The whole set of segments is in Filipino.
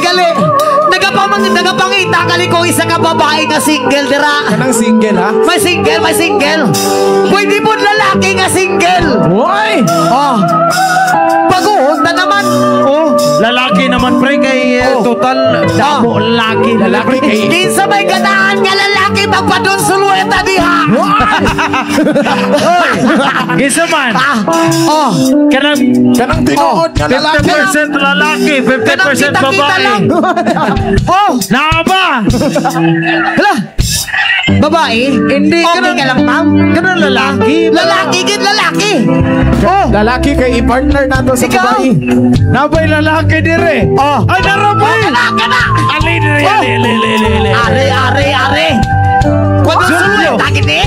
gali. Nagapangita gali ko isa ka babae nga single dira. Kanang single ha? May single. Pwede po lalaki nga single. Hoy! Oh. Baguhon na naman. Oh, lalaki naman pre kay total damo lalaki kay. Kinsa may ganaan nga lalaki magpadon sulueta diha. Hoy! Kinsa man? Oh. Kanang tinuod nga lalaki. 50% lalaki, 50% babae. Oh, Naba! hala. Babae? Hindi okay ka lang, ma'am? Ganun lalaki. Lalaki. Oh, lalaki kay i-partner nato sa Ikaw? babae. Nabay lalaki dire. Oh. Ay narabay. Lalaki na. Ali dire. Are. Kwado sulueta gini.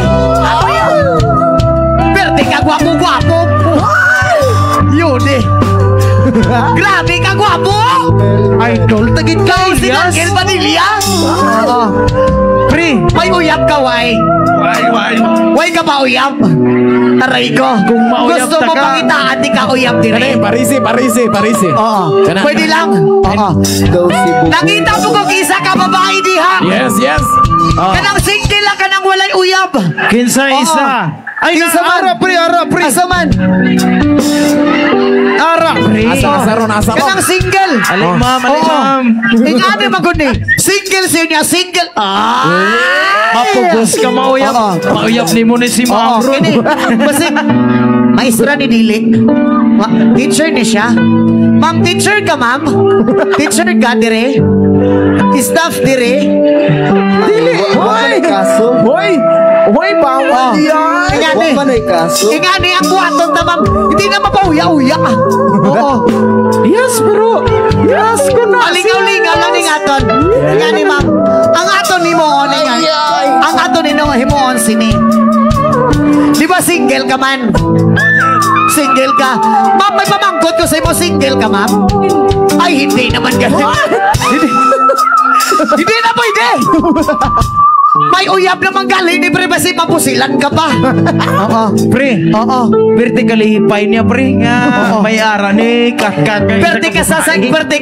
Perde ka gwapo. Yun eh. Grabe ka gwapo. Idol tagit ka. Si Daniel Vanilla. Pre, may uyab ka, way. Way ka ba uyab? Taray ko. Kung mauyab gusto mo ta ka. pangitaan, di ka uyab dire. Parisi. Oo. Kanang- Pwede lang. Oo. Nakita mo kung isa ka babae diha. Yes. Kanang single lang, kanang walay uyab. kinsa Oo. isa. Ay, Kinsa man? ara pre. Asa man? Ara pre. Asa ron. Kanang single. Aling ma'am. Ingani magod ni. Single siya, single. Mapugos ka mauyab. Oo. Mauyab ni mo ni si ma'am bro. Kini. Basta maestra ni Dili. Teacher ni siya. Ma'am, teacher ka, ma'am? Teacher ka, dire? Staff, dire? Dili. Hoy, bawal yan. Ingani ang buhaton na, ma'am. Hindi na mapauya-uya. Oo. Yes, bro. Yes, ko na. Palingaw-lingaw lang ni aton. Ingani, ma'am. Ang aton ni mo, ang aton ni himuon sini. Di ba single ka man? Single ka. Ma'am, may pamangkot ko sa mo, single ka, ma'am? Ay, hindi naman ganun. Hindi na pwede. May uyab naman galing ni pre, basi papusilan ka pa. Oo. Pre. Oo. Vertically hipay niya pre nga. May ara ni kakat. Perte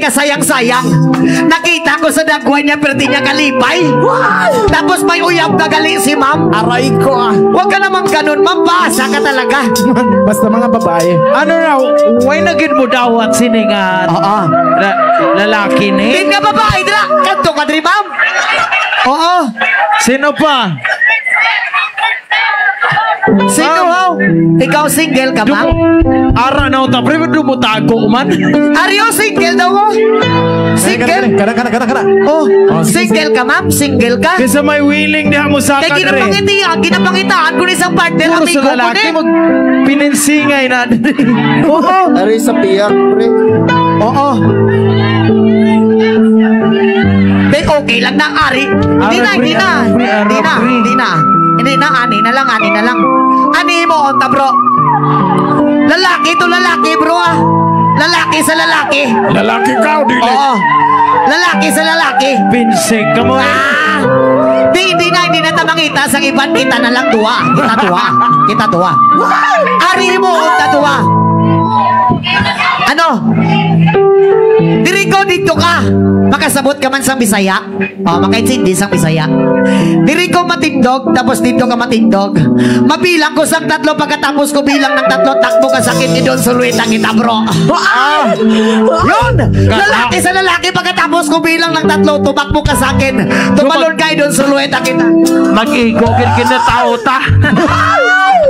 ka sayang-sayang. Nakita ko sa dagwan niya, perte niya kalipay. Tapos may uyab na galing si ma'am. Aray ko Huwag ka naman ganun, ma'am. Basa ka talaga. Basta mga babae. Ano raw? Why nagin mo dawat siningat? Oo. Lalaki ni? Hindi nga babae, dila. Kanto ka, diri, ma'am. Oo. Sino pa? Sino, ho? Ikaw single ka, ma'am? Ara na uta pre dumutago man. Are you single daw, ho? Single? Kana. Oh, single ka, ma'am? Single ka? Kesa may willing diha mo sa Kaya kadre. ginapangitaan ko ni isang partner, Puro amigo sa ko lalaki ni. mag pininsingay na. Oo. Ari sa piyak, pre. Oo. Then okay lang na, Ari. Hindi na, ani na lang. Ani mo, onta, bro. Lalaki to lalaki, bro, ah. Lalaki sa lalaki. Lalaki ka, dili. Oo. Lalaki sa lalaki. Pinsig ka mo. Hindi na tamangita sa iban. Kita na lang duwa. Kita duwa. Ari mo, onta duwa. Ano? Diri ko dito ka. Makasabot ka man sa Bisaya. Makaintindi sa Bisaya. Diri ko matindog, tapos dito ka matindog. Mabilang ko sang tatlo, pagkatapos ko bilang ng tatlo, takbo ka sakit ni Don Sulueta kita, bro. Yun! Lalaki sa lalaki, pagkatapos ko bilang ng tatlo, tumakbo ka sa akin. Tumalon ka Don Sulueta kita. Mag-igogin kinatao ta.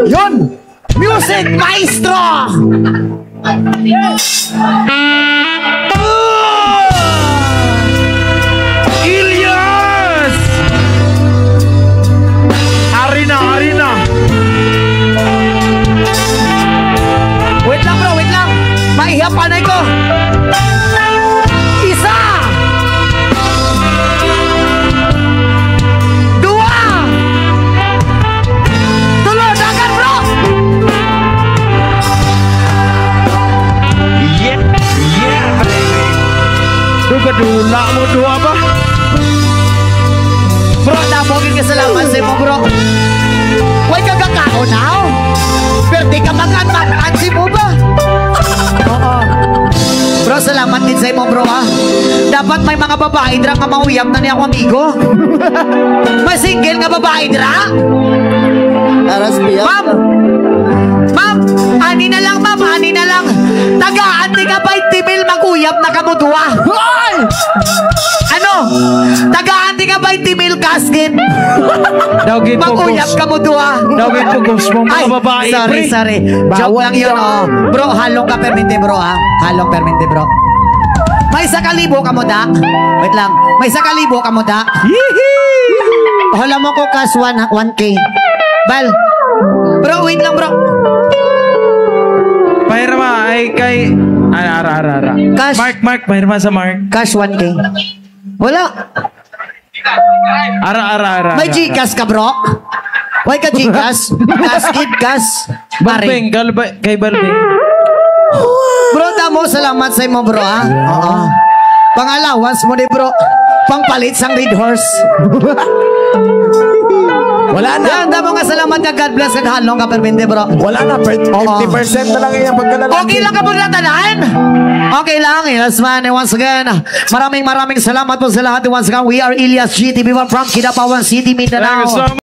Yun! Music Maestro! Ilyas! Arina. Wait lang, bro, wait lang. Maihapanay ko. Isa! Dua! Tulog, dagan, bro! Yeah, baby. Duga dula mo dua ba? Bro, napogin ka salamat sa mo, bro. Huwag ka kakao now. Pero di ka mag-ansi mo ba? Oo. Bro, salamat din sa imo, bro, ha. Dapat may mga babae dra nga mauyab na niya ako, amigo. May single nga babae dra. Aras biyak. Ma'am! Ma'am! Ani na lang, ma'am. Ani na lang. Tagaan di ka 20 mil mag-uyab na kamudua. Ano? Tagaan di ka 20 mil casket. Dawgin po, Mag-uyab Gus. kamudua. Dawgin po, Gus. Mga babae, sorry, pre. sorry. Joke lang yun, oh. Bro, halong ka perminte, bro, ha? Halong perminte, bro. May 1,000 ka mo da. Wait lang. May 1,000 ka mo da. Hala mo ko kas 1K. Bal. Bro, wait lang, bro. Pahirma ay kay... Ara. Cash. Mark. Pahirma sa Mark. Cash 1K. Wala. Ara. May Gcash ka, bro? Why ka Gcash? Cash. Balbeng. Kay Balbeng. Bro, damo, salamat sa imo, bro, ha? Oo. Pang-allowance mo ni bro. Pangpalit sang red horse. Wala na. Yan, damo nga salamat na God bless and halong ka perminte, bro. Wala na. 50% na lang yung pagkalalaki. Okay lang ka po natanahan? Okay lang. Yes, man. And once again, maraming salamat po sa lahat. Once again, we are Ilyas GTV from Kidapawan City, Mindanao. Thank you so